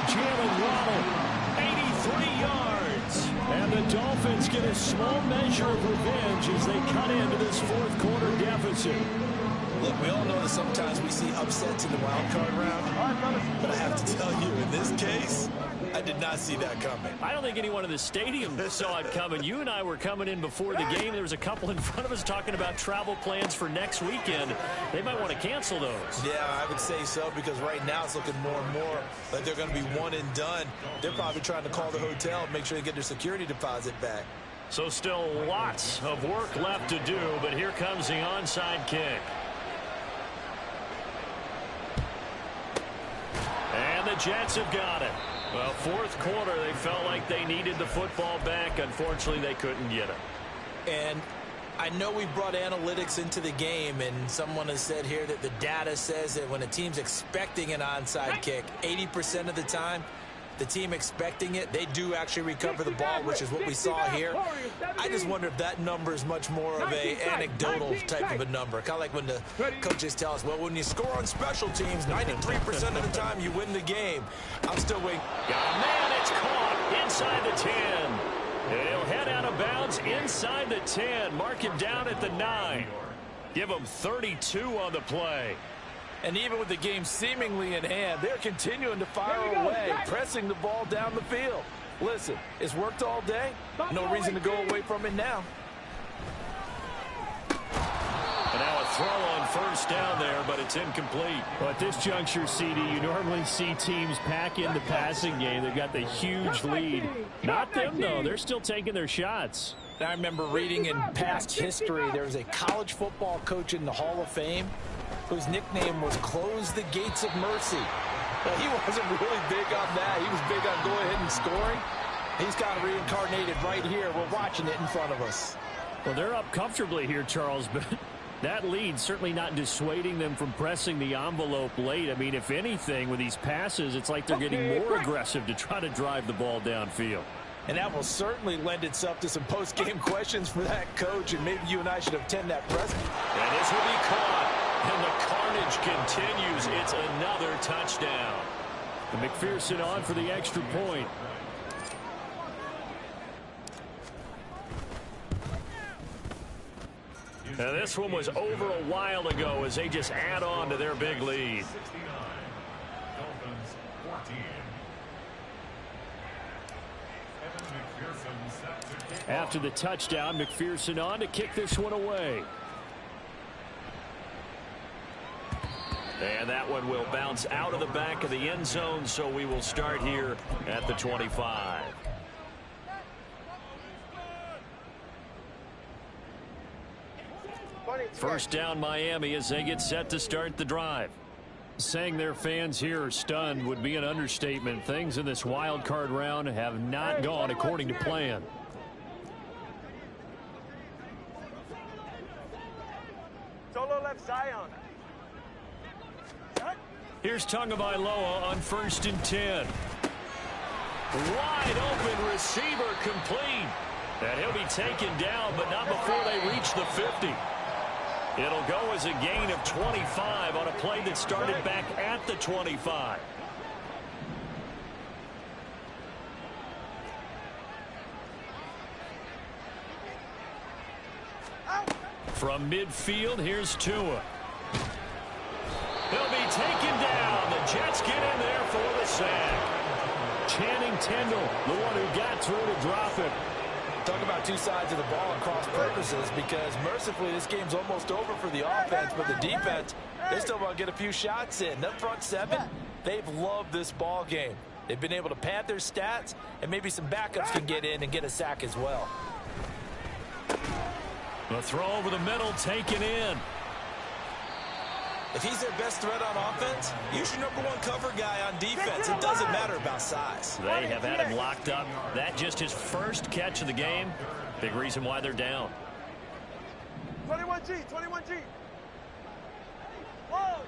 Jalen Waddle, 83 yards. And the Dolphins get a small measure of revenge as they cut into this fourth quarter deficit. Look, we all know that sometimes we see upsets in the wild card round. But I have to tell you, in this case, I did not see that coming. I don't think anyone in the stadium saw it coming. You and I were coming in before the game. There was a couple in front of us talking about travel plans for next weekend. They might want to cancel those. Yeah, I would say so, because right now it's looking more and more like they're going to be one and done. They're probably trying to call the hotel and make sure they get their security deposit back. So still lots of work left to do, but here comes the onside kick. And the Jets have got it. Well, fourth quarter, they felt like they needed the football back. Unfortunately, they couldn't get it. And I know we brought analytics into the game, and someone has said here that the data says that when a team's expecting an onside kick, 80% of the time, the team expecting it, they do actually recover the ball, which is what we saw here. I just wonder if that number is much more of a anecdotal type of a number. Kind of like when the coaches tell us, well, when you score on special teams, 93% of the time you win the game. I'm still waiting. Man, it's caught inside the 10. He'll head out of bounds inside the 10. Mark him down at the 9. Give him 32 on the play. And even with the game seemingly in hand, they're continuing to fire away, pressing the ball down the field. Listen, it's worked all day. No reason to go away from it now. And now a throw on first down there, but it's incomplete. Well, at this juncture, CD, you normally see teams pack in the passing game. They've got the huge lead. Not them, though. They're still taking their shots. I remember reading in past history, there was a college football coach in the Hall of Fame whose nickname was Close the Gates of Mercy. Well, he wasn't really big on that. He was big on go ahead and scoring. He's kind of reincarnated right here. We're watching it in front of us. Well, they're up comfortably here, Charles, but that lead certainly not dissuading them from pressing the envelope late. I mean, if anything, with these passes, it's like they're getting more aggressive to try to drive the ball downfield. And that will certainly lend itself to some post-game questions for that coach, and maybe you and I should attend that press. And this will be caught. And the carnage continues. It's another touchdown. And McPherson on for the extra point. Now this one was over a while ago as they just add on to their big lead. Dolphins 14. After the touchdown, McPherson on to kick this one away. And that one will bounce out of the back of the end zone, so we will start here at the 25. First down Miami as they get set to start the drive. Saying their fans here are stunned would be an understatement. Things in this wild card round have not gone according to plan. Solo left Zion. Here's Tagovailoa on 1st and 10. Wide open receiver complete. And he'll be taken down, but not before they reach the 50. It'll go as a gain of 25 on a play that started back at the 25. From midfield, here's Tua. He'll be taken down. The Jets get in there for the sack. Channing Tindall, the one who got got through to drop it. Talk about two sides of the ball and cross purposes, because mercifully this game's almost over for the offense, but the defense, they still want to get a few shots in. That front seven, they've loved this ball game. They've been able to pad their stats, and maybe some backups can get in and get a sack as well. The throw over the middle, taken in. If he's their best threat on offense, use your #1 cover guy on defense. It doesn't matter about size. They have had him locked up. That just his first catch of the game. Big reason why they're down. 21G, 21G. Whoa.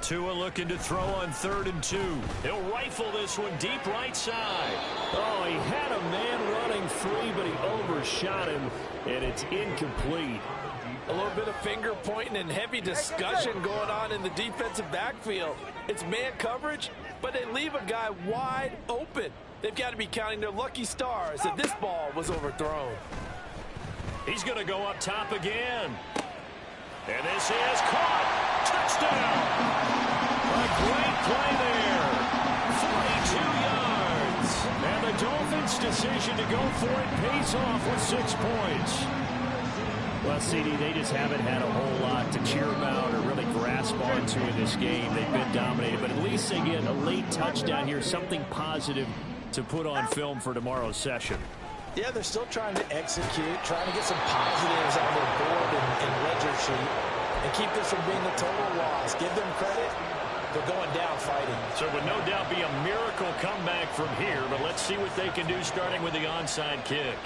Tua looking to throw on 3rd and 2. He'll rifle this one deep right side. Oh, he had a man running free, but he overshot him, and it's incomplete. A little bit of finger pointing and heavy discussion going on in the defensive backfield. It's man coverage, but they leave a guy wide open. They've got to be counting their lucky stars that this ball was overthrown. He's going to go up top again. And this is caught. Touchdown. A great play there. 42 yards. And the Dolphins' decision to go for it pays off with 6 points. Well, CD, they just haven't had a whole lot to cheer about or really grasp onto in this game. They've been dominated, but at least they get a late touchdown here, something positive to put on film for tomorrow's session. Yeah, they're still trying to execute, trying to get some positives on their board and ledger sheet, and keep this from being a total loss. Give them credit. They're going down fighting. So it would no doubt be a miracle comeback from here, but let's see what they can do starting with the onside kick.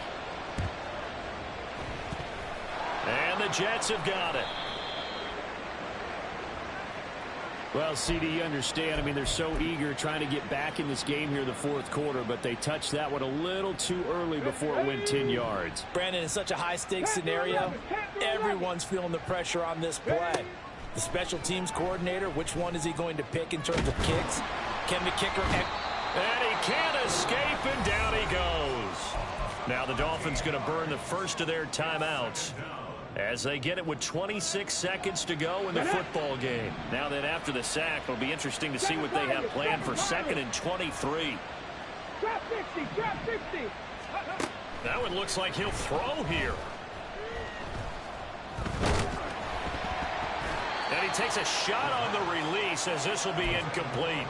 And the Jets have got it. Well, CD, you understand. I mean, they're so eager trying to get back in this game here in the 4th quarter, but they touched that one a little too early before it went 10 yards. Brandon, in such a high-stakes scenario, everyone's feeling the pressure on this play. The special teams coordinator, which one is he going to pick in terms of kicks? Can the kicker... And he can't escape, and down he goes. Now the Dolphins going to burn the first of their timeouts as they get it with 26 seconds to go in the football game. Now that after the sack, it'll be interesting to see what they have planned for 2nd and 23. Drop 50, drop 50. That one looks like he'll throw here. And he takes a shot on the release as this will be incomplete.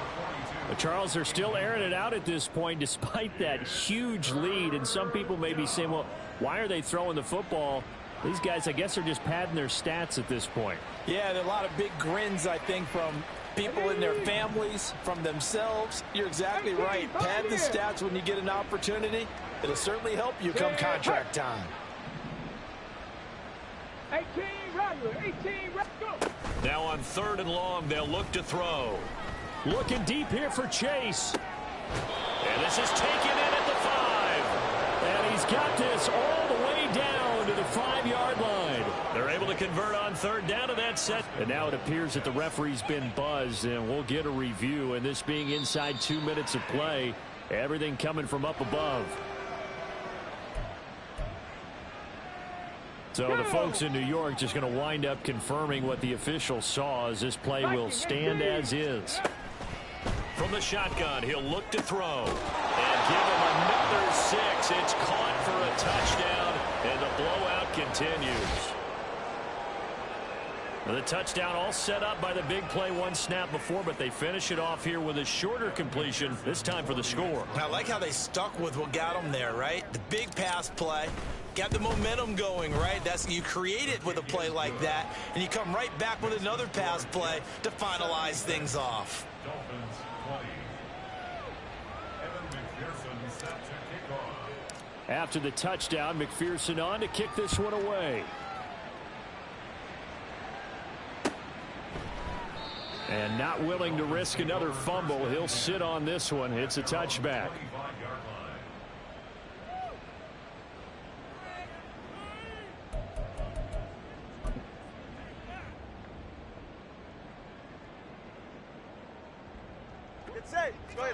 But Charles, they're still airing it out at this point despite that huge lead. And some people may be saying, well, why are they throwing the football? These guys, I guess, are just padding their stats at this point. Yeah, there are a lot of big grins, I think, from people in their families, from themselves. You're exactly right. Pad the stats when you get an opportunity. It'll certainly help you come contract time. 18, Rattler, 18, go. Now on 3rd and long, they'll look to throw. Looking deep here for Chase. And this is taken in at the 5. And he's got this all the way down to the 5-yard line. They're able to convert on 3rd down to that set. And now it appears that the referee's been buzzed, and we'll get a review. And this being inside 2 minutes of play, everything coming from up above. So the folks in New York just going to wind up confirming what the official saw, as this play will stand as is. From the shotgun, he'll look to throw. And give him another 6. It's caught for a touchdown, and the blowout continues. The touchdown all set up by the big play 1 snap before, but they finish it off here with a shorter completion, this time for the score. I like how they stuck with what got them there, right? The big pass play. Got the momentum going, right? You create it with a play like that, and you come right back with another pass play to finalize things off. Dolphins 20. Evan McPherson set to kick off. After the touchdown, McPherson on to kick this one away. And not willing to risk another fumble, he'll sit on this one. It's a touchback. 45-yard line.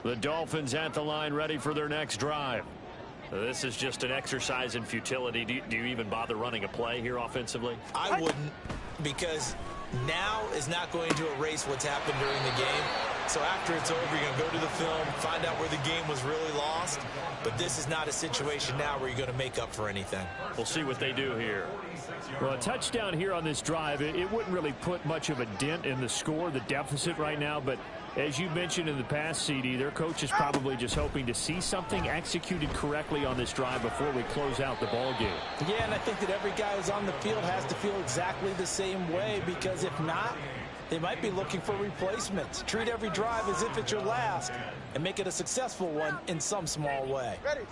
The Dolphins at the line, ready for their next drive. This is just an exercise in futility. Do you even bother running a play here offensively? I wouldn't. because now is not going to erase what's happened during the game. So after it's over, you're going to go to the film, find out where the game was really lost. But this is not a situation now where you're going to make up for anything. We'll see what they do here. Well, a touchdown here on this drive, it wouldn't really put much of a dent in the score, the deficit right now. But as you mentioned in the past, CD, their coach is probably just hoping to see something executed correctly on this drive before we close out the ball game. Yeah, and I think that every guy who's on the field has to feel exactly the same way, because if not, they might be looking for replacements. Treat every drive as if it's your last and make it a successful one in some small way. Ready.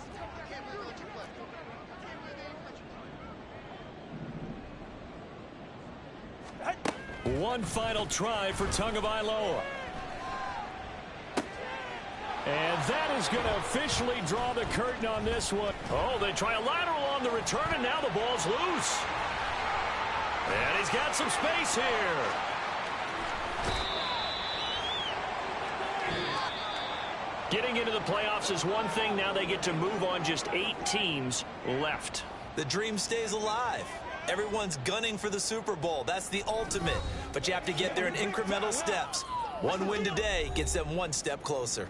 One final try for Tagovailoa. And that is going to officially draw the curtain on this one. Oh, they try a lateral on the return, and now the ball's loose. And he's got some space here. Getting into the playoffs is one thing. Now they get to move on. Just 8 teams left. The dream stays alive. Everyone's gunning for the Super Bowl. That's the ultimate. But you have to get there in incremental steps. One win today gets them one step closer.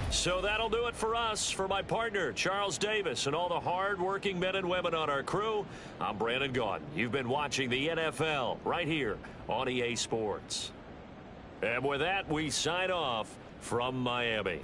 So that'll do it for us. For my partner, Charles Davis, and all the hard-working men and women on our crew, I'm Brandon Gaudin. You've been watching the NFL right here on EA Sports. And with that, we sign off from Miami.